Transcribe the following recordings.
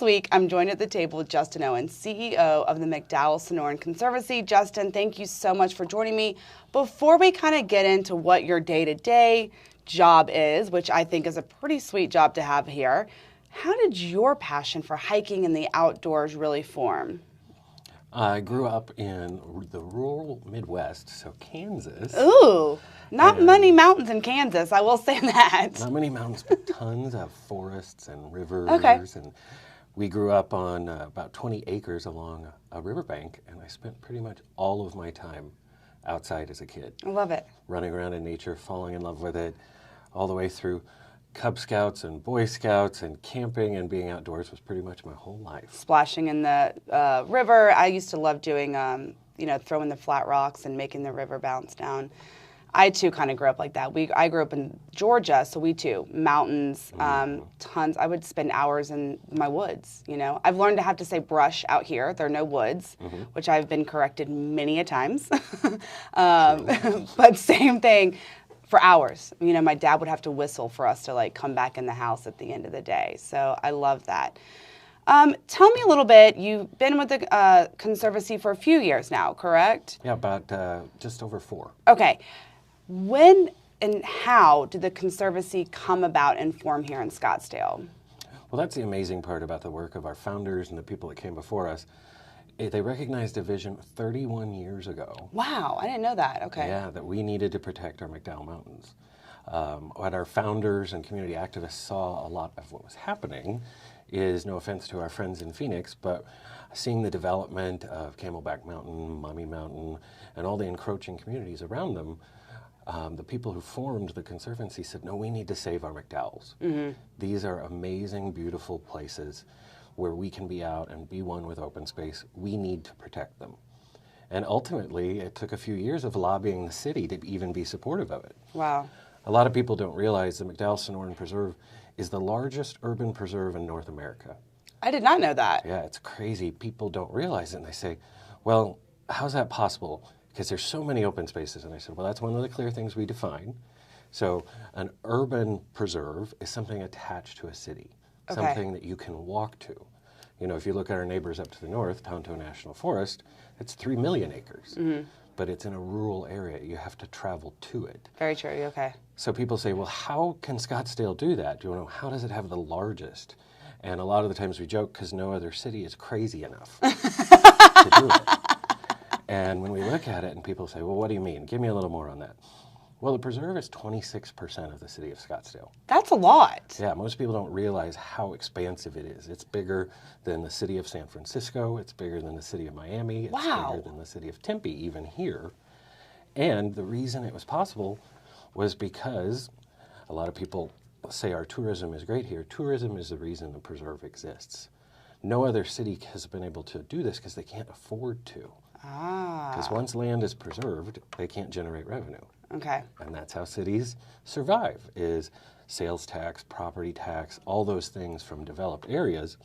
week, I'm joined at the table with Justin Owen, CEO of the McDowell Sonoran Conservancy. Justin, thank you so much for joining me. Before we kind of get into what your day-to-day job is, which I think is a pretty sweet job to have here, how did your passion for hiking in the outdoors really form? I grew up in the rural Midwest, so Kansas. Ooh, not many mountains in Kansas, I will say that. Not many mountains, but tons of forests and rivers. Okay. And we grew up on about 20 acres along a riverbank, and I spent pretty much all of my time outside as a kid. I love it. Running around in nature, falling in love with it, all the way through Cub Scouts and Boy Scouts, and camping and being outdoors was pretty much my whole life. Splashing in the river. I used to love doing, throwing the flat rocks and making the river bounce down. I too kind of grew up like that. I grew up in Georgia, so we too, mountains, tons. I would spend hours in my woods, I've learned to have to say brush out here. There are no woods, which I've been corrected many a times. But same thing. For hours. My dad would have to whistle for us to come back in the house at the end of the day. So I love that. Tell me a little bit, you've been with the Conservancy for a few years now, correct? Yeah, about just over 4. Okay. When and how did the Conservancy come about and form here in Scottsdale? Well, that's the amazing part about the work of our founders and the people that came before us. They recognized a vision 31 years ago. Wow, I didn't know that. Okay. Yeah, that we needed to protect our McDowell Mountains. What our founders and community activists saw a lot of what was happening is, no offense to our friends in Phoenix, but seeing the development of Camelback Mountain, Mummy Mountain, and all the encroaching communities around them, the people who formed the Conservancy said, no, we need to save our McDowells. These are amazing, beautiful places where we can be out and be one with open space. We need to protect them. And ultimately, it took a few years of lobbying the city to even be supportive of it. Wow. A lot of people don't realize the McDowell Sonoran Preserve is the largest urban preserve in North America. I did not know that. Yeah, it's crazy. People don't realize it, and they say, well, how's that possible? Because there's so many open spaces. And I said, well, that's one of the clear things we define. So an urban preserve is something attached to a city. Okay. Something that you can walk to. If you look at our neighbors up to the north, Tonto National Forest, it's 3 million acres. But it's in a rural area. You have to travel to it. Very true, okay. So people say, well, how can Scottsdale do that? How does it have the largest? And a lot of the times we joke because no other city is crazy enough to do it. And when we look at it and people say, well, what do you mean? Give me a little more on that. Well, the preserve is 26% of the city of Scottsdale. That's a lot. Yeah, most people don't realize how expansive it is. It's bigger than the city of San Francisco. It's bigger than the city of Miami. It's bigger than the city of Tempe, even here. And the reason it was possible was because a lot of people say our tourism is great here. Tourism is the reason the preserve exists. No other city has been able to do this because they can't afford to. Because once land is preserved, they can't generate revenue. Okay. And that's how cities survive, is sales tax, property tax, all those things from developed areas.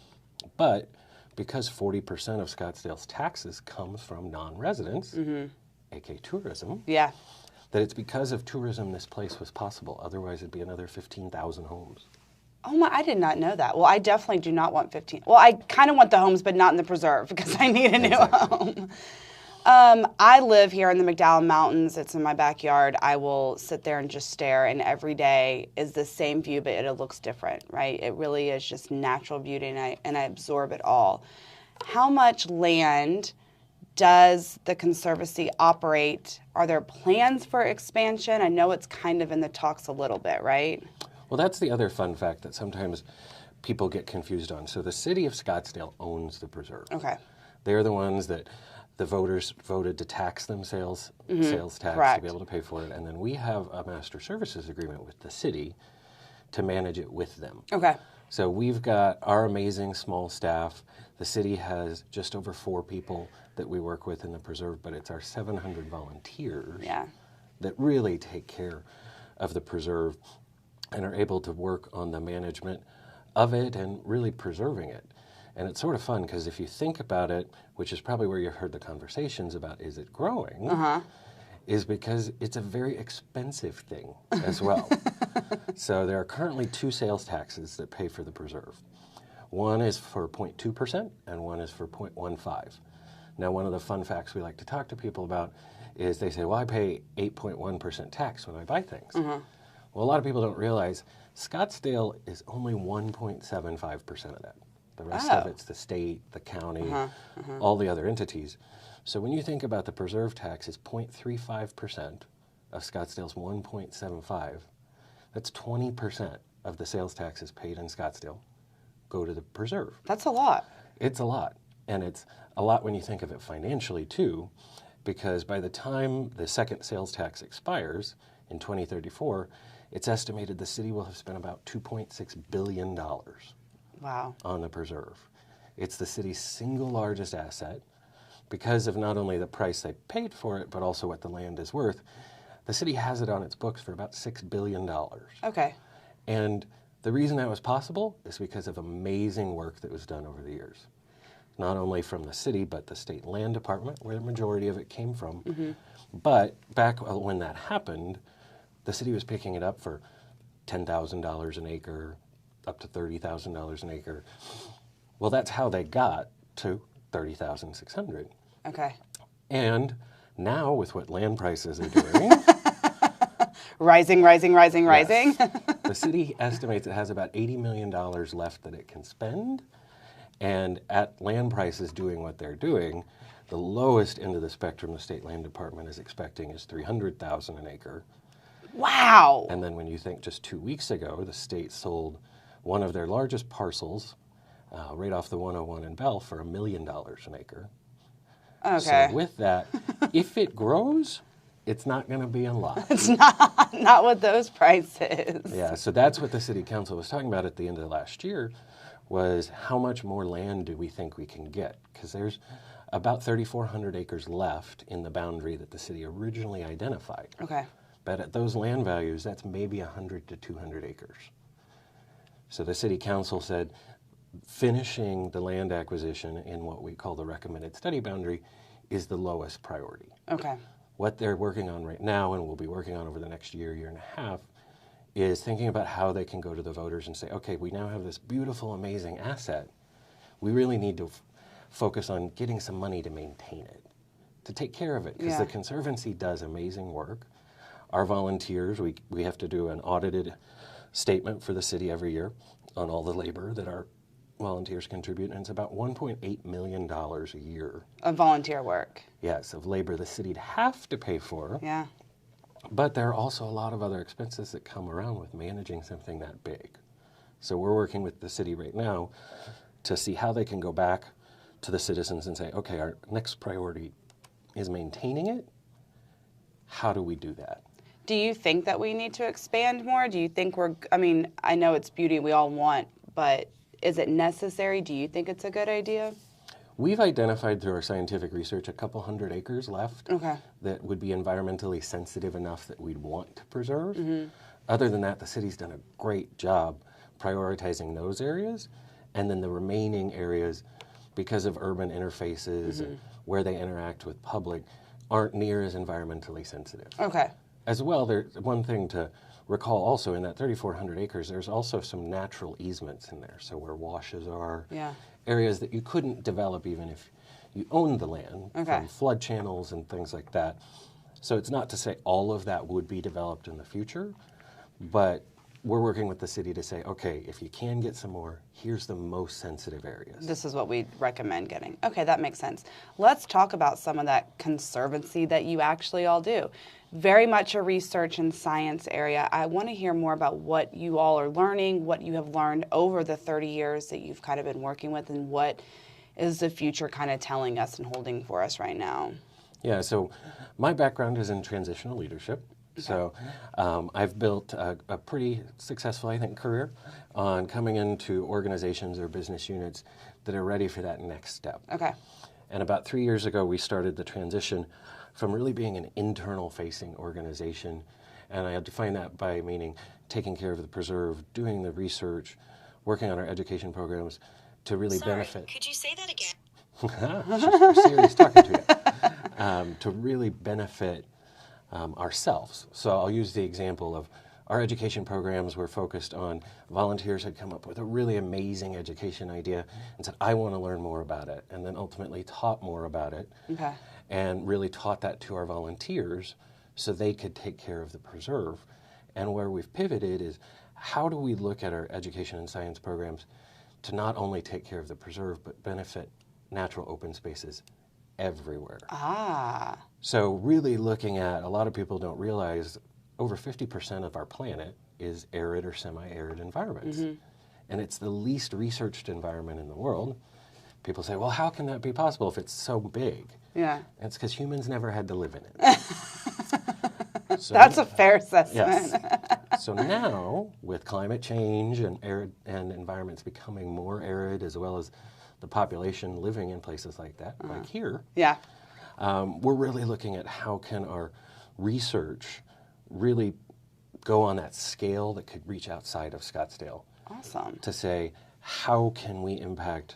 But because 40% of Scottsdale's taxes comes from non-residents, aka tourism, that it's because of tourism this place was possible. Otherwise, it'd be another 15,000 homes. Oh my, I did not know that. Well, I definitely do not want 15. Well, I kind of want the homes, but not in the preserve because I need a new home. I live here in the McDowell Mountains. It's in my backyard. I will sit there and just stare, and every day is the same view, but it looks different, right? It really is just natural beauty, and I absorb it all. How much land does the Conservancy operate? Are there plans for expansion? I know it's kind of in the talks a little bit, right? Well, that's the other fun fact that sometimes people get confused on. So the city of Scottsdale owns the preserve. Okay. They're the ones that the voters voted to tax themselves, sales tax, Correct. to be able to pay for it. And then we have a master services agreement with the city to manage it with them. Okay. So we've got our amazing small staff. The city has just over 4 people that we work with in the preserve, but it's our 700 volunteers that really take care of the preserve and are able to work on the management of it and really preserving it. And it's sort of fun because if you think about it, which is probably where you heard the conversations about is it growing, is because it's a very expensive thing as well. So there are currently 2 sales taxes that pay for the preserve. One is for 0.2% and one is for 0.15. Now, one of the fun facts we like to talk to people about is they say, well, I pay 8.1% tax when I buy things. Well, a lot of people don't realize Scottsdale is only 1.75% of that. The rest of it's the state, the county, all the other entities. So when you think about the preserve tax is 0.35% of Scottsdale's 1.75, that's 20% of the sales taxes paid in Scottsdale go to the preserve. That's a lot. It's a lot. And it's a lot when you think of it financially, too, because by the time the second sales tax expires in 2034, it's estimated the city will have spent about $2.6 billion on the preserve. It's the city's single largest asset because of not only the price they paid for it, but also what the land is worth. The city has it on its books for about $6 billion. Okay. And the reason that was possible is because of amazing work that was done over the years. Not only from the city, but the state land department, where the majority of it came from. But back when that happened, the city was picking it up for $10,000 an acre, up to $30,000 an acre. Well, that's how they got to $30,600. Okay. And now, with what land prices are doing... rising. Yes. The city estimates it has about $80 million left that it can spend. And at land prices doing what they're doing, the lowest end of the spectrum the state land department is expecting is $300,000 an acre. Wow. And then when you think just 2 weeks ago, the state sold one of their largest parcels right off the 101 in Bell for $1 million an acre. Okay. So with that, if it grows, it's not going to be a lot. It's not with those prices. Yeah, so that's what the city council was talking about at the end of last year, was how much more land do we think we can get? Because there's about 3,400 acres left in the boundary that the city originally identified. Okay. But at those land values, that's maybe 100 to 200 acres. So the city council said finishing the land acquisition in what we call the recommended study boundary is the lowest priority. Okay. What they're working on right now, and will be working on over the next year and a half, is thinking about how they can go to the voters and say, okay, we now have this beautiful, amazing asset. We really need to focus on getting some money to maintain it, to take care of it, because the Conservancy does amazing work. Our volunteers, we have to do an audited statement for the city every year on all the labor that our volunteers contribute, and it's about $1.8 million a year. Of volunteer work. Yes, of labor the city'd have to pay for. Yeah. But there are also a lot of other expenses that come around with managing something that big. So we're working with the city right now to see how they can go back to the citizens and say, okay, our next priority is maintaining it. How do we do that? Do you think that we need to expand more? Do you think I know it's beauty we all want, but is it necessary? Do you think it's a good idea? We've identified through our scientific research a couple hundred acres left that would be environmentally sensitive enough that we'd want to preserve. Other than that, the city's done a great job prioritizing those areas, and then the remaining areas, because of urban interfaces and where they interact with public, aren't near as environmentally sensitive. Okay. As well, there's one thing to recall also, in that 3,400 acres, there's also some natural easements in there. So where washes are, areas that you couldn't develop even if you owned the land, from flood channels and things like that. So it's not to say all of that would be developed in the future, but we're working with the city to say, okay, if you can get some more, here's the most sensitive areas. This is what we recommend getting. Okay, that makes sense. Let's talk about some of that conservancy that you actually all do. Very much a research and science area. I want to hear more about what you all are learning, what you have learned over the 30 years that you've kind of been working with, and what is the future kind of telling us and holding for us right now. Yeah, so my background is in transitional leadership. So I've built a pretty successful, I think, career on coming into organizations or business units that are ready for that next step. Okay. And about 3 years ago, we started the transition from really being an internal-facing organization, and I define that by meaning taking care of the preserve, doing the research, working on our education programs to really benefit. Could you say that again? She's serious talking to you. To really benefit ourselves. So I'll use the example of our education programs were focused on volunteers had come up with a really amazing education idea and said, I want to learn more about it, and then ultimately taught more about it Okay. and really taught that to our volunteers so they could take care of the preserve. And where we've pivoted is how do we look at our education and science programs to not only take care of the preserve but benefit natural open spaces everywhere. Ah. So really looking at, a lot of people don't realize over 50% of our planet is arid or semi-arid environments. And it's the least researched environment in the world. People say, well, how can that be possible if it's so big? Yeah. And it's because humans never had to live in it. So, That's a fair assessment. yes. So now, with climate change and arid and environments becoming more arid, as well as the population living in places like that, like here, Yeah. we're really looking at how can our research really go on that scale that could reach outside of Scottsdale. Awesome. To say, how can we impact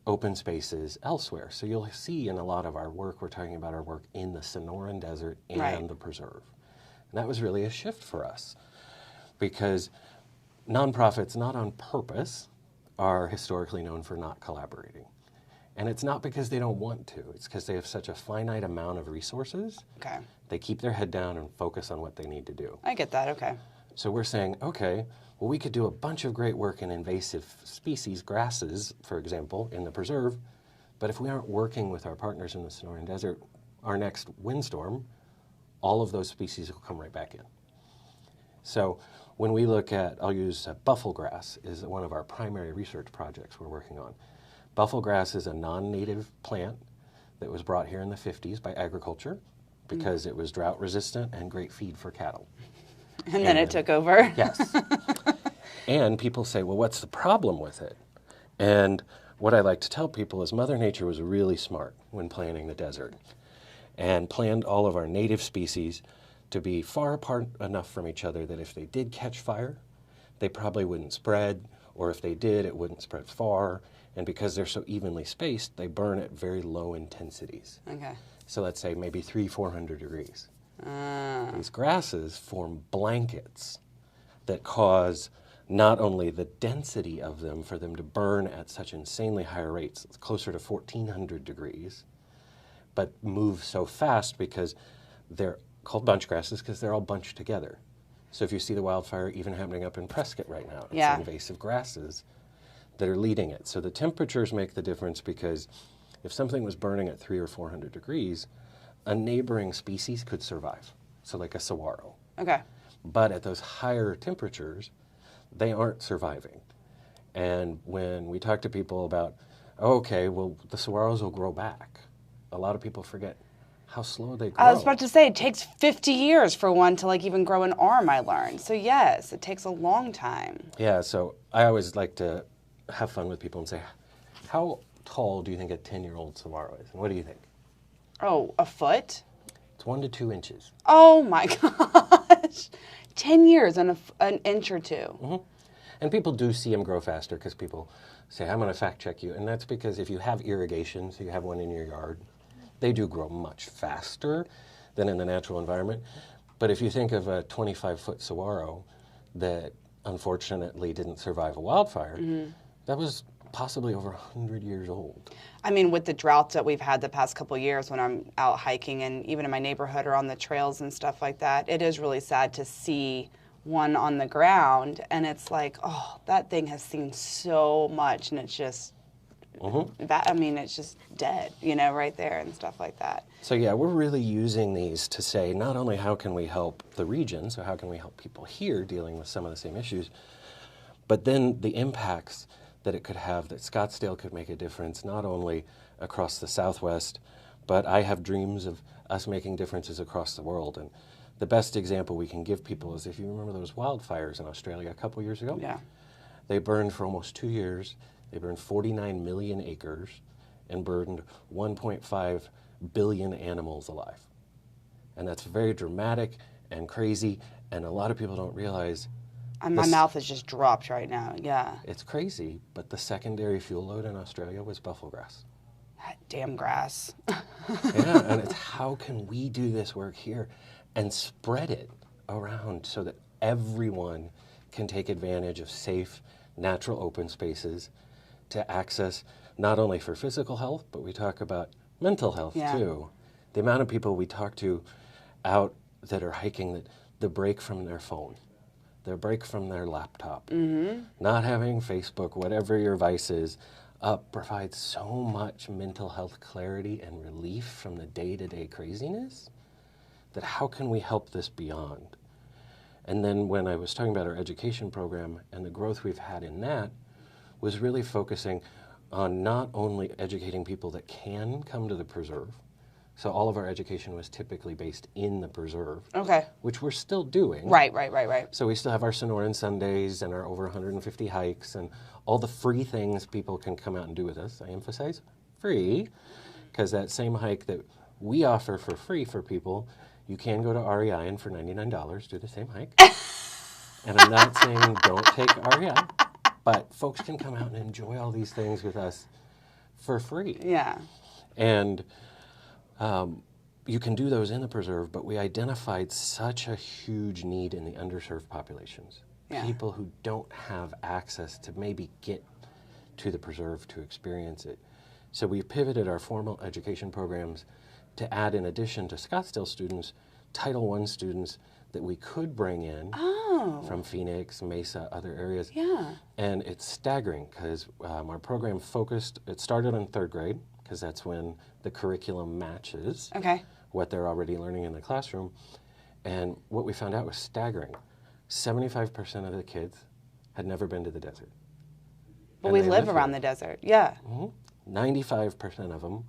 open spaces elsewhere? So you'll see in a lot of our work, we're talking about our work in the Sonoran Desert and Right. the preserve. And that was really a shift for us because nonprofits, not on purpose, are historically known for not collaborating. And it's not because they don't want to, it's because they have such a finite amount of resources. Okay. They keep their head down and focus on what they need to do. I get that. Okay. So we're saying, okay, well, we could do a bunch of great work in invasive species, grasses, for example, in the preserve, but if we aren't working with our partners in the Sonoran Desert, our next windstorm, all of those species will come right back in. So when we look at, I'll use buffle grass is one of our primary research projects we're working on. Buffle grass is a non-native plant that was brought here in the 50s by agriculture because it was drought resistant and great feed for cattle. And then it took over. Yes. And people say, well, what's the problem with it? And what I like to tell people is Mother Nature was really smart when planning the desert and planned all of our native species to be far apart enough from each other that if they did catch fire, they probably wouldn't spread, or if they did, it wouldn't spread far. And because they're so evenly spaced, they burn at very low intensities. Okay. So let's say maybe 300-400 degrees. These grasses form blankets that cause not only the density of them for them to burn at such insanely higher rates, it's closer to 1,400 degrees, but move so fast because they're called bunch grasses because they're all bunched together. So if you see the wildfire even happening up in Prescott right now, it's invasive grasses that are leading it. So the temperatures make the difference because if something was burning at 300 or 400 degrees, a neighboring species could survive, so like a saguaro. Okay. But at those higher temperatures, they aren't surviving. And when we talk to people about, okay, well, the saguaros will grow back, a lot of people forget how slow they grow. I was about to say, it takes 50 years for one to like even grow an arm, I learned. So yes, it takes a long time. Yeah, so I always like to have fun with people and say, how tall do you think a 10-year-old saguaro is? And what do you think? Oh, a foot? It's 1 to 2 inches. Oh my gosh. 10 years and an inch or two. Mm-hmm. And people do see them grow faster because people say, I'm going to fact check you. And that's because if you have irrigation, so you have one in your yard, they do grow much faster than in the natural environment. But if you think of a 25-foot saguaro that unfortunately didn't survive a wildfire, that was possibly over 100 years old. I mean, with the droughts that we've had the past couple of years when I'm out hiking and even in my neighborhood or on the trails and stuff like that, it is really sad to see one on the ground and it's like, oh, that thing has seen so much and it's just, I mean, it's just dead, you know, right there and stuff like that. So yeah, we're really using these to say not only how can we help the region, so how can we help people here dealing with some of the same issues, but then the impacts that it could have, that Scottsdale could make a difference not only across the Southwest, but I have dreams of us making differences across the world. And the best example we can give people is if you remember those wildfires in Australia a couple years ago. Yeah. They burned for almost 2 years. They burned 49 million acres and burned 1.5 billion animals alive. And that's very dramatic and crazy, and a lot of people don't realize. And my mouth is just dropped right now, yeah. It's crazy, but the secondary fuel load in Australia was buffalo grass. That damn grass. Yeah, and it's how can we do this work here and spread it around so that everyone can take advantage of safe, natural open spaces to access not only for physical health, but we talk about mental health too. The amount of people we talk to out that are hiking, that the break from their phone, their break from their laptop, not having Facebook, whatever your vice is, provides so much mental health clarity and relief from the day-to-day craziness, that how can we help this beyond? And then when I was talking about our education program and the growth we've had in that, was really focusing on not only educating people that can come to the preserve. So all of our education was typically based in the preserve, which we're still doing. Right. So we still have our Sonoran Sundays and our over 150 hikes and all the free things people can come out and do with us. I emphasize free, because that same hike that we offer for free for people, you can go to REI and for $99 do the same hike. And I'm not saying don't take REI, but folks can come out and enjoy all these things with us for free. Yeah. And you can do those in the preserve, but we identified such a huge need in the underserved populations. People who don't have access to maybe get to the preserve to experience it. So we pivoted our formal education programs to add, in addition to Scottsdale students, Title I students that we could bring in from Phoenix, Mesa, other areas. And it's staggering because our program focused, it started in 3rd grade, because that's when the curriculum matches what they're already learning in the classroom. And what we found out was staggering. 75% of the kids had never been to the desert. Well, we live around the desert, 95% of them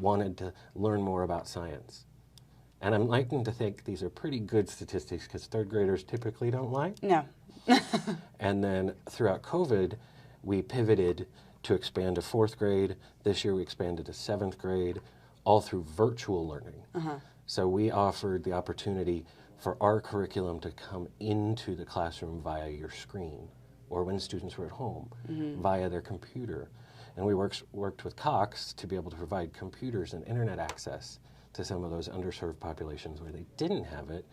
wanted to learn more about science. And I'm liking to think these are pretty good statistics, because 3rd graders typically don't lie. No. And then throughout COVID, we pivoted to expand to 4th grade. This year we expanded to 7th grade, all through virtual learning. So we offered the opportunity for our curriculum to come into the classroom via your screen, or when students were at home, via their computer. And we worked with Cox to be able to provide computers and internet access to some of those underserved populations where they didn't have it.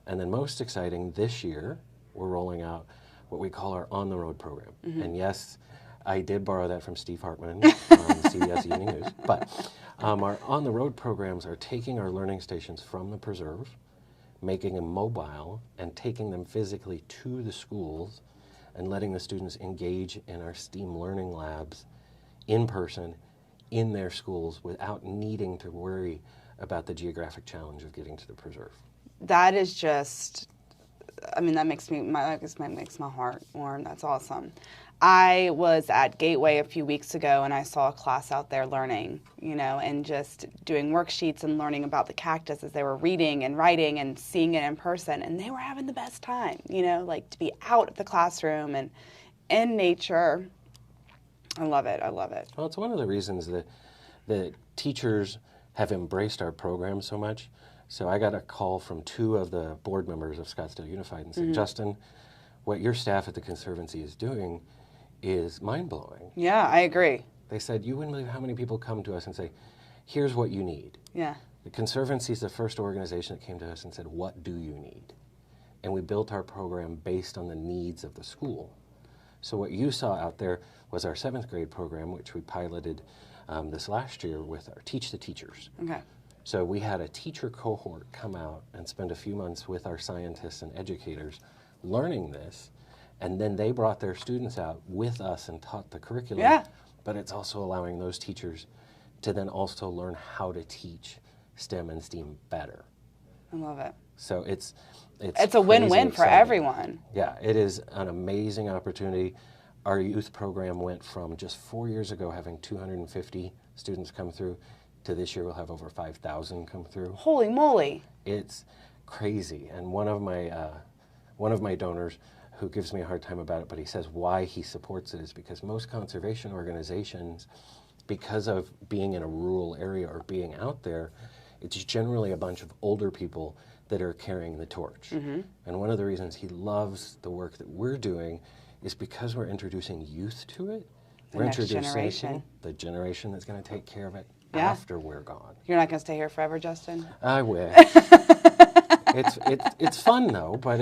And then most exciting, this year, we're rolling out what we call our On the Road program. And yes, I did borrow that from Steve Hartman on CBS Evening News. But our On the Road programs are taking our learning stations from the preserve, making them mobile, and taking them physically to the schools, and letting the students engage in our STEAM learning labs in person, in their schools, without needing to worry about the geographic challenge of getting to the preserve. That is just, I mean, that makes my heart warm. That's awesome. I was at Gateway a few weeks ago, and I saw a class out there learning, and just doing worksheets and learning about the cactus as they were reading and writing and seeing it in person, and they were having the best time, like to be out of the classroom and in nature. I love it. Well, it's one of the reasons that the teachers have embraced our program so much. So I got a call from 2 of the board members of Scottsdale Unified and said, Justin, what your staff at the Conservancy is doing is mind-blowing. Yeah, I agree. They said, you wouldn't believe how many people come to us and say, here's what you need. Yeah. The Conservancy is the first organization that came to us and said, what do you need? And we built our program based on the needs of the school. So what you saw out there was our 7th grade program, which we piloted this last year with our Teach the Teachers. So we had a teacher cohort come out and spend a few months with our scientists and educators learning this. And then they brought their students out with us and taught the curriculum. But it's also allowing those teachers to then also learn how to teach STEM and STEAM better. I love it. So it's a win-win for everyone. Yeah, it is an amazing opportunity. Our youth program went from just 4 years ago having 250 students come through to this year we'll have over 5,000 come through. Holy moly. It's crazy. And one of my donors, who gives me a hard time about it, but he says why he supports it is because most conservation organizations, because of being in a rural area or being out there, it's generally a bunch of older people that are carrying the torch. And one of the reasons he loves the work that we're doing is because we're introducing youth to it. We're introducing the generation that's going to take care of it after we're gone. You're not going to stay here forever, Justin? I wish. It's fun though, but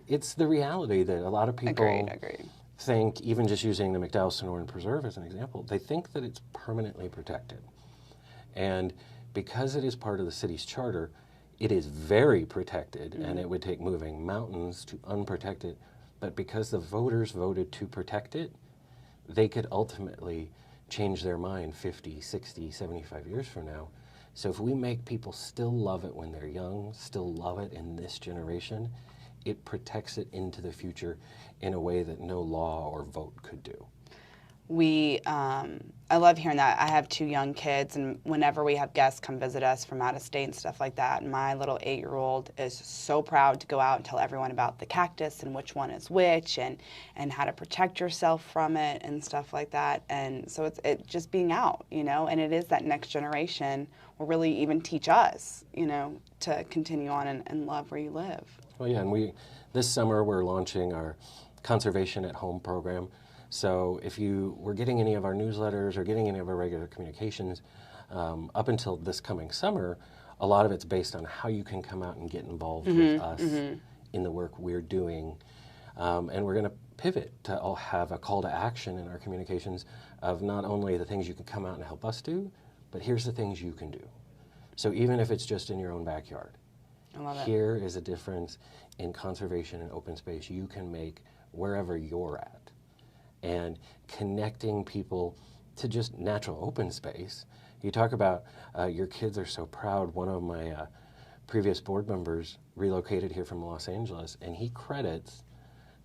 it's the reality that a lot of people Agreed. think, even just using the McDowell Sonoran Preserve as an example, they think that it's permanently protected. And because it is part of the city's charter, it is very protected, and it would take moving mountains to unprotect it. But because the voters voted to protect it, they could ultimately change their mind 50, 60, 75 years from now. So if we make people still love it when they're young, still love it in this generation, it protects it into the future in a way that no law or vote could do. I love hearing that. I have 2 young kids, and whenever we have guests come visit us from out of state and stuff like that, my little 8-year-old is so proud to go out and tell everyone about the cactus and which one is which, and how to protect yourself from it and stuff like that. And so it's just being out, and it is that next generation will really even teach us, to continue on and love where you live. Well, yeah, and this summer we're launching our Conservation at Home program. So if you were getting any of our newsletters or getting any of our regular communications, up until this coming summer, a lot of it's based on how you can come out and get involved with us in the work we're doing. And we're going to pivot to all have a call to action in our communications of not only the things you can come out and help us do, but here's the things you can do. So even if it's just in your own backyard, I love it. Here is a difference in conservation and open space you can make wherever you're at. And connecting people to just natural open space. You talk about your kids are so proud. One of my previous board members relocated here from Los Angeles, and he credits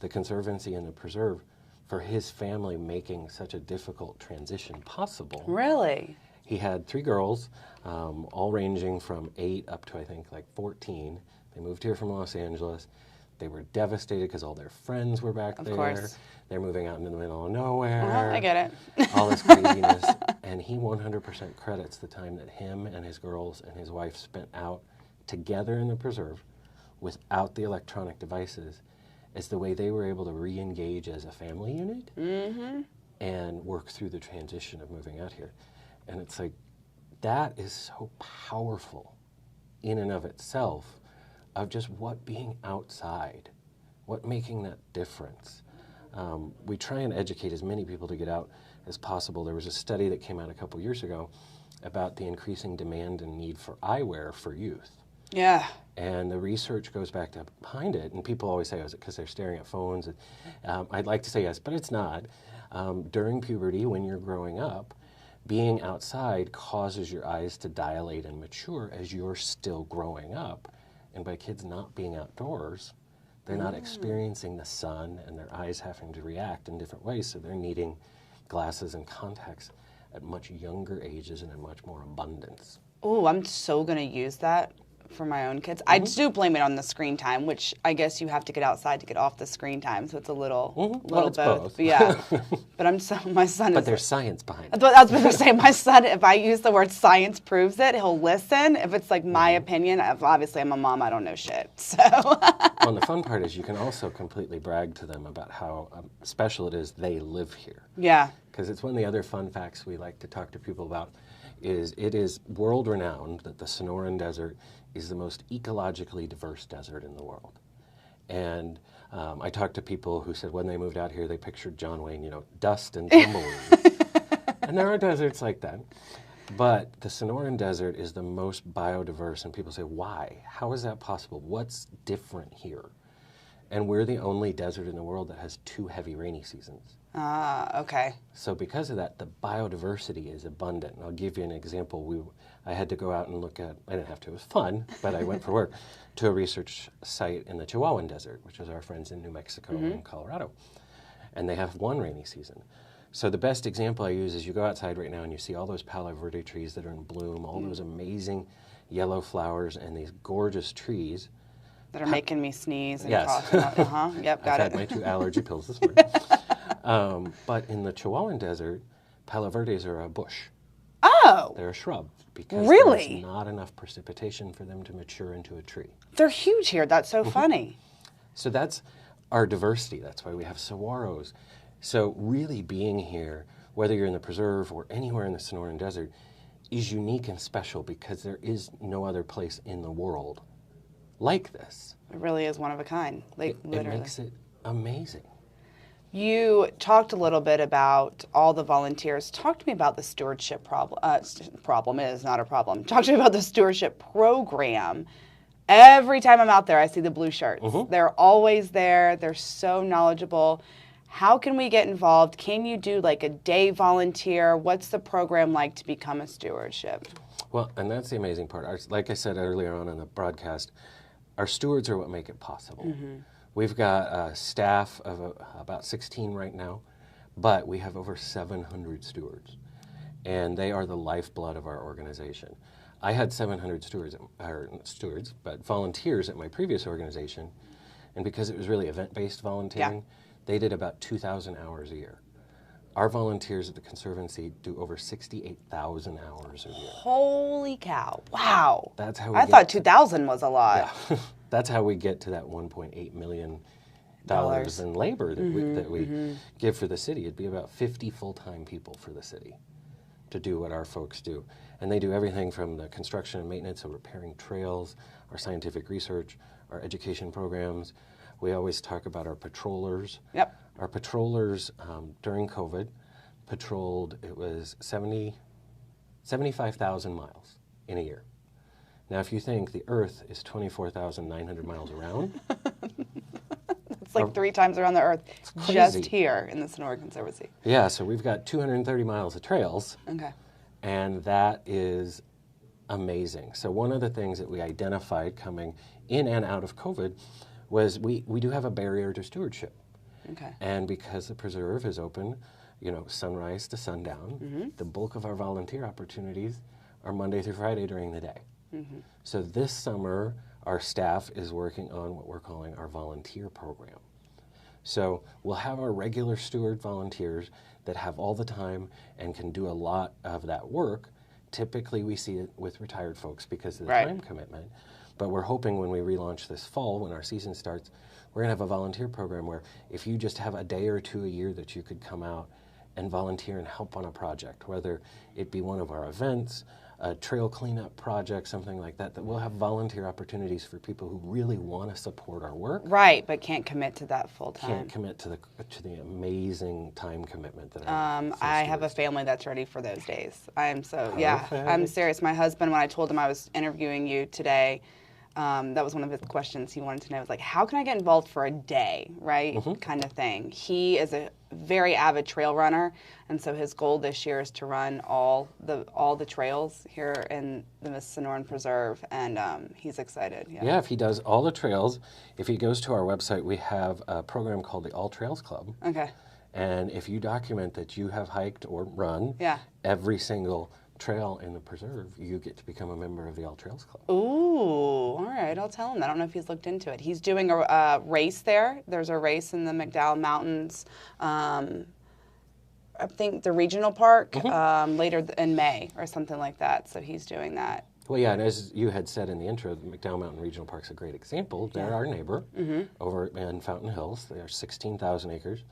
the Conservancy and the Preserve for his family making such a difficult transition possible. Really? He had 3 girls, all ranging from 8 up to, I think, like 14. They moved here from Los Angeles. They were devastated because all their friends were back there. Of course. They're moving out into the middle of nowhere. I get it. All this craziness. And he 100% credits the time that him and his girls and his wife spent out together in the preserve without the electronic devices as the way they were able to re-engage as a family unit and work through the transition of moving out here. And it's like, that is so powerful in and of itself, of just what being outside, what making that difference. We try and educate as many people to get out as possible. There was a study that came out a couple years ago about the increasing demand and need for eyewear for youth. Yeah. And the research goes back to behind it, and people always say, oh, is it because they're staring at phones? I'd like to say yes, but it's not. During puberty, when you're growing up, being outside causes your eyes to dilate and mature as you're still growing up. And by kids not being outdoors, they're not experiencing the sun, and their eyes having to react in different ways, so they're needing glasses and contacts at much younger ages and in much more abundance. Oh, I'm so going to use that for my own kids. I do blame it on the screen time, which I guess you have to get outside to get off the screen time, so it's a little both. But yeah, but my son. But there's science behind it. I was going to say, my son, if I use the word science proves it, he'll listen. If it's like my opinion, obviously I'm a mom, I don't know shit. So. Well, and the fun part is you can also completely brag to them about how special it is they live here. Yeah. Because it's one of the other fun facts we like to talk to people about. It is world renowned that the Sonoran Desert is the most ecologically diverse desert in the world. And I talked to people who said when they moved out here, they pictured John Wayne, dust and tumbleweeds. And there are deserts like that. But the Sonoran Desert is the most biodiverse, and people say, why? How is that possible? What's different here? And we're the only desert in the world that has 2 heavy rainy seasons. Okay. So because of that, the biodiversity is abundant. And I'll give you an example. I had to go out and look at, I didn't have to, it was fun, but I went for work, to a research site in the Chihuahuan Desert, which is our friends in New Mexico and Colorado. And they have 1 rainy season. So the best example I use is you go outside right now and you see all those Palo Verde trees that are in bloom, all those amazing yellow flowers and these gorgeous trees. That are making me sneeze. And yes. Yep, got I've had my 2 allergy pills this morning. But in the Chihuahuan Desert, Palo Verdes are a bush. Oh! They're a shrub because really? there's not enough precipitation for them to mature into a tree. They're huge here. That's so funny. So that's our diversity. That's why we have saguaros. So really being here, whether you're in the preserve or anywhere in the Sonoran Desert, is unique and special because there is no other place in the world like this. It really is one of a kind. Like It literally. makes it amazing. You talked a little bit about all the volunteers. Talk to me about the stewardship problem. Problem is not a problem. Talk to me about the stewardship program. Every time I'm out there, I see the blue shirts. They're always there. They're so knowledgeable. How can we get involved? Can you do like a day volunteer? What's the program like to become a stewardship? Well, and that's the amazing part. Like I said earlier on in the broadcast, our stewards are what make it possible. We've got a staff of about 16 right now, but we have over 700 stewards, and they are the lifeblood of our organization. I had 700 volunteers at my previous organization, and because it was really event-based volunteering, they did about 2,000 hours a year. Our volunteers at the Conservancy do over 68,000 hours a year. Holy cow. Wow. That's how I thought 2,000 was a lot. Yeah. That's how we get to that $1.8 million in labor that we give for the city. It'd be about 50 full-time people for the city to do what our folks do. And they do everything from the construction and maintenance of repairing trails, our scientific research, our education programs. We always talk about our patrollers. Yep. Our patrollers during COVID patrolled, it was 75,000 miles in a year. Now, if you think the Earth is 24,900 miles around. It's like 3 times around the Earth, just here in the Sonoran Conservancy. Yeah, so we've got 230 miles of trails. Okay. And that is amazing. So one of the things that we identified coming in and out of COVID was we do have a barrier to stewardship. Okay. And because the preserve is open, sunrise to sundown, the bulk of our volunteer opportunities are Monday through Friday during the day. So this summer, our staff is working on what we're calling our volunteer program. So we'll have our regular steward volunteers that have all the time and can do a lot of that work. Typically, we see it with retired folks because of the time commitment. But we're hoping when we relaunch this fall, when our season starts, we're going to have a volunteer program where if you just have a day or two a year that you could come out and volunteer and help on a project, whether it be one of our events, a trail cleanup project, something like that, that we'll have volunteer opportunities for people who really want to support our work. Right, but can't commit to that full time. Can't commit to the amazing time commitment that I have a family that's ready for those days. I'm serious. My husband, when I told him I was interviewing you today, that was one of his questions he wanted to know. It was like, how can I get involved for a day, right? Kind of thing. He is a very avid trail runner, and so his goal this year is to run all the trails here in the Sonoran Preserve, and he's excited. Yeah, if he does all the trails, if he goes to our website, we have a program called the All Trails Club. Okay. And if you document that you have hiked or run every single trail in the preserve, you get to become a member of the All Trails Club. Ooh, all right, I'll tell him that. I don't know if he's looked into it. He's doing a race there. There's a race in the McDowell Mountains, I think the regional park, later in May or something like that. So he's doing that. Well, yeah, and as you had said in the intro, the McDowell Mountain Regional Park's a great example. They're our neighbor over in Fountain Hills. They are 16,000 acres.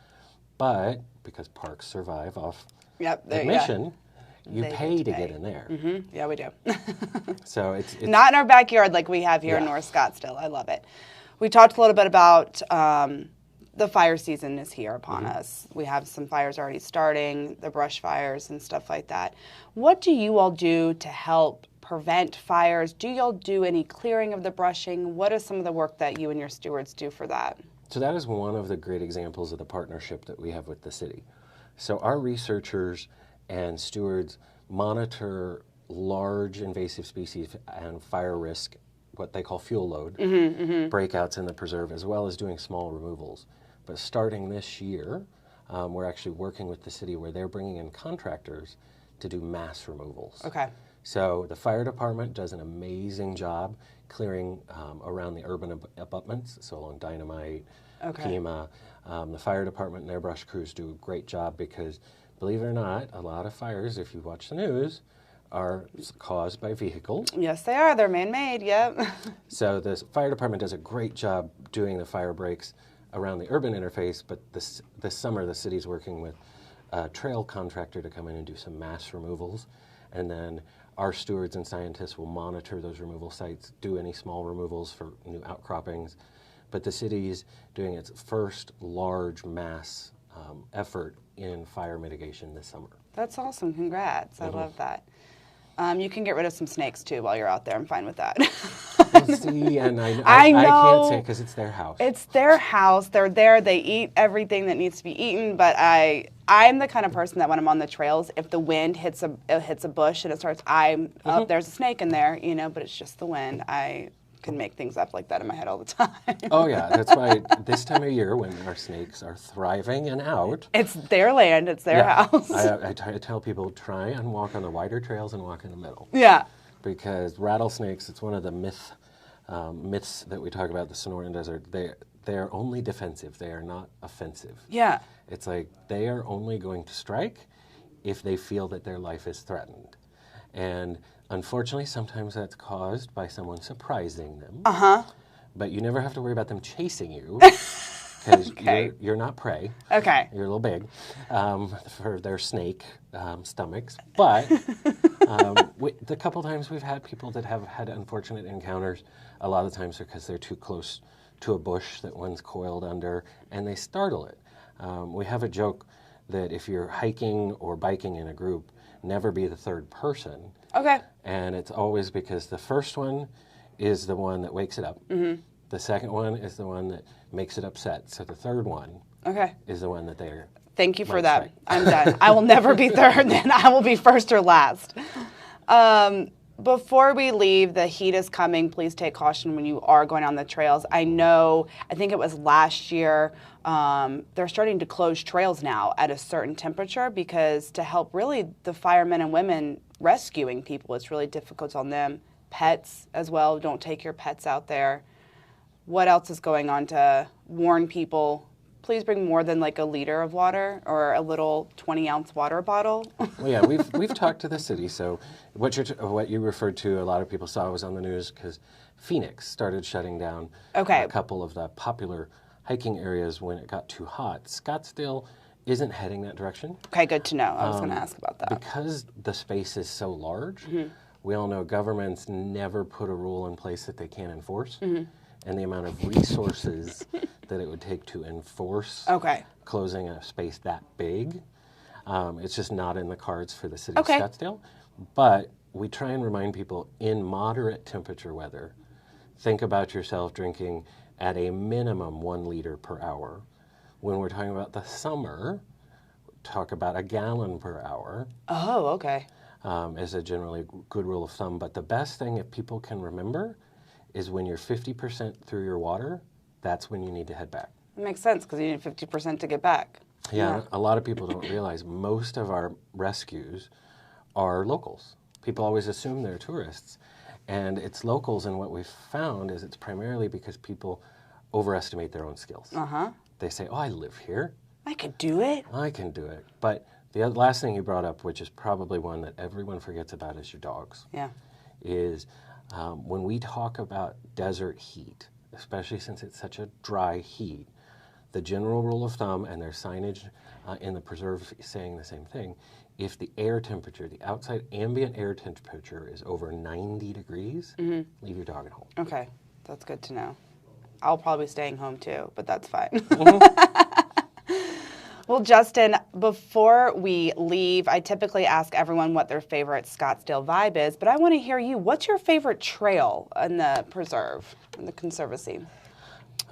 But because parks survive off admission, you pay to get in there. Yeah, we do. So it's not in our backyard like we have here in North Scottsdale. I love it. We talked a little bit about the fire season is here upon us. We have some fires already starting, the brush fires and stuff like that. What do you all do to help prevent fires? Do you all do any clearing of the brushing? What is some of the work that you and your stewards do for that? So that is one of the great examples of the partnership that we have with the city. So our researchers and stewards monitor large invasive species and fire risk, what they call fuel load, breakouts in the preserve, as well as doing small removals. But starting this year, we're actually working with the city where they're bringing in contractors to do mass removals. Okay. So the fire department does an amazing job clearing around the urban abutments, so along Dynamite, Pima. The fire department and their brush crews do a great job because, believe it or not, a lot of fires, if you watch the news, are caused by vehicles. Yes, they are. They're man-made, yep. So the fire department does a great job doing the fire breaks around the urban interface, but this summer the city's working with a trail contractor to come in and do some mass removals. And then our stewards and scientists will monitor those removal sites, do any small removals for new outcroppings. But the city's doing its first large mass effort in fire mitigation this summer. That's awesome. Congrats. I love that. You can get rid of some snakes too while you're out there. I'm fine with that. See, and I know. I can't say because it's their house. It's their house. They're there. They eat everything that needs to be eaten. But I'm the kind of person that when I'm on the trails, if the wind hits a bush and it starts, oh, there's a snake in there, you know. But it's just the wind. I can make things up like that in my head all the time. Oh yeah, that's why this time of year when our snakes are thriving and out, it's their land, it's their house. I try to tell people, try and walk on the wider trails and walk in the middle. Yeah. Because rattlesnakes, it's one of the myths that we talk about the Sonoran Desert. They are only defensive. They are not offensive. Yeah. It's like they are only going to strike if they feel that their life is threatened. And unfortunately, sometimes that's caused by someone surprising them. Uh-huh. But you never have to worry about them chasing you because you're not prey. Okay. You're a little big for their snake stomachs. But the couple times we've had people that have had unfortunate encounters, a lot of times because they're too close to a bush that one's coiled under, and they startle it. We have a joke that if you're hiking or biking in a group, never be the third person. Okay. And it's always because the first one is the one that wakes it up. Mm-hmm. The second one is the one that makes it upset. So the third one is the one that they're... Thank you for that. I'm done. I will never be third, then I will be first or last. Before we leave, the heat is coming. Please take caution when you are going on the trails. I think it was last year, they're starting to close trails now at a certain temperature because to help really the firemen and women rescuing people, it's really difficult on them. Pets as well, don't take your pets out there. What else is going on to warn people? Please bring more than like a liter of water or a little 20-ounce water bottle. Well, yeah, we've talked to the city. So what you referred to, a lot of people saw was on the news because Phoenix started shutting down a couple of the popular hiking areas when it got too hot. Scottsdale isn't heading that direction. Okay, good to know. I was going to ask about that. Because the space is so large, we all know governments never put a rule in place that they can't enforce. Mm-hmm. And the amount of resources that it would take to enforce closing a space that big, it's just not in the cards for the city of Scottsdale. But we try and remind people in moderate temperature weather, think about yourself drinking at a minimum 1 liter per hour. When we're talking about the summer, talk about a gallon per hour. Oh, okay. Is a generally good rule of thumb. But the best thing if people can remember is when you're 50% through your water, that's when you need to head back. It makes sense because you need 50% to get back. Yeah, a lot of people don't realize most of our rescues are locals. People always assume they're tourists. And it's locals, and what we've found is it's primarily because people overestimate their own skills. Uh-huh. They say, oh, I live here. I could do it. I can do it. But the last thing you brought up, which is probably one that everyone forgets about, is your dogs. Yeah. Is when we talk about desert heat, especially since it's such a dry heat, the general rule of thumb, and there's signage in the preserve saying the same thing, if the air temperature, the outside ambient air temperature is over 90 degrees, leave your dog at home. Okay, that's good to know. I'll probably be staying home too, but that's fine. Well, Justin, before we leave, I typically ask everyone what their favorite Scottsdale vibe is, but I want to hear you. What's your favorite trail in the preserve, in the Conservancy?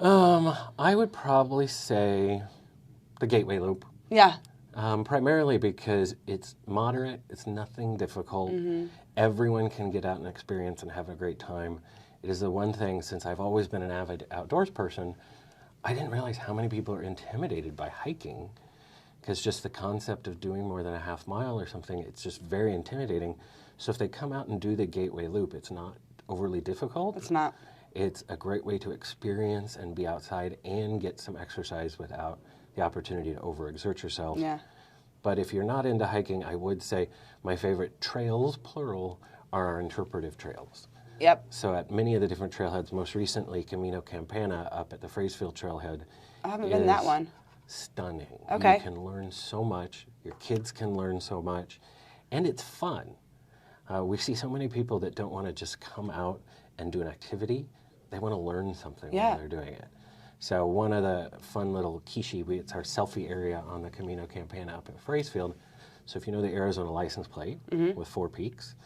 I would probably say the Gateway Loop. Yeah. Primarily because it's moderate, it's nothing difficult. Everyone can get out and experience and have a great time. It is the one thing, since I've always been an avid outdoors person, I didn't realize how many people are intimidated by hiking, because just the concept of doing more than a half mile or something, it's just very intimidating. So if they come out and do the Gateway Loop, it's not overly difficult. It's not. It's a great way to experience and be outside and get some exercise without the opportunity to overexert yourself. Yeah. But if you're not into hiking, I would say my favorite trails, plural, are our interpretive trails. Yep. So at many of the different trailheads, most recently Camino Campana up at the Fraysfield Trailhead. I haven't been that one. Stunning. Okay. You can learn so much. Your kids can learn so much. And it's fun. We see so many people that don't want to just come out and do an activity. They want to learn something while they're doing it. So one of the fun little quiche, it's our selfie area on the Camino Campana up at Fraysfield. So if you know the Arizona license plate with 4 peaks,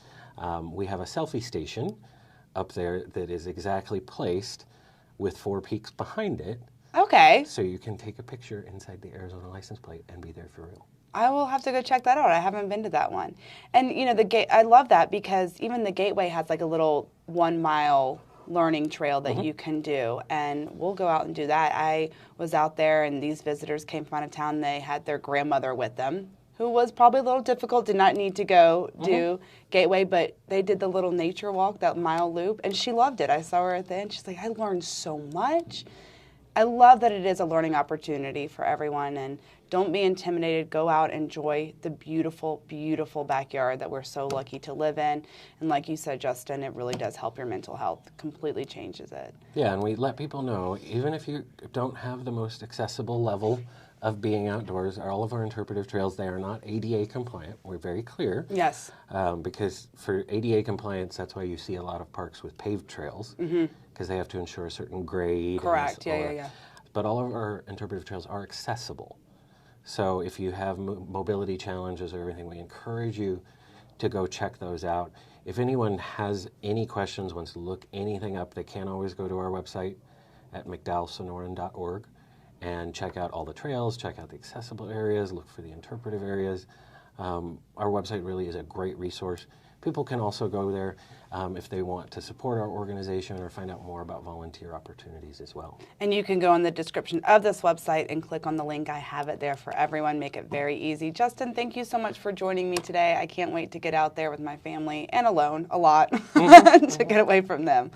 we have a selfie station up there that is exactly placed with 4 peaks behind it. Okay. So you can take a picture inside the Arizona license plate and be there for real. I will have to go check that out. I haven't been to that one. And you know, I love that because even the Gateway has like a little 1-mile learning trail that you can do, and we'll go out and do that. I was out there and these visitors came from out of town. They had their grandmother with them, who was probably a little difficult, did not need to go do Gateway, but they did the little nature walk, that mile loop, and she loved it. I saw her at the end. She's like, I learned so much. I love that it is a learning opportunity for everyone, and don't be intimidated. Go out, enjoy the beautiful, beautiful backyard that we're so lucky to live in. And like you said, Justin, it really does help your mental health. Completely changes it. Yeah, and we let people know, even if you don't have the most accessible level of being outdoors, all of our interpretive trails, they are not ADA compliant. We're very clear. Yes. Because for ADA compliance, that's why you see a lot of parks with paved trails, because they have to ensure a certain grade. Correct, yeah. But all of our interpretive trails are accessible. So if you have mobility challenges or everything, we encourage you to go check those out. If anyone has any questions, wants to look anything up, they can always go to our website at McDowellSonoran.org and check out all the trails, check out the accessible areas, look for the interpretive areas. Our website really is a great resource. People can also go there if they want to support our organization or find out more about volunteer opportunities as well. And you can go in the description of this website and click on the link. I have it there for everyone. Make it very easy. Justin, thank you so much for joining me today. I can't wait to get out there with my family and alone a lot to get away from them.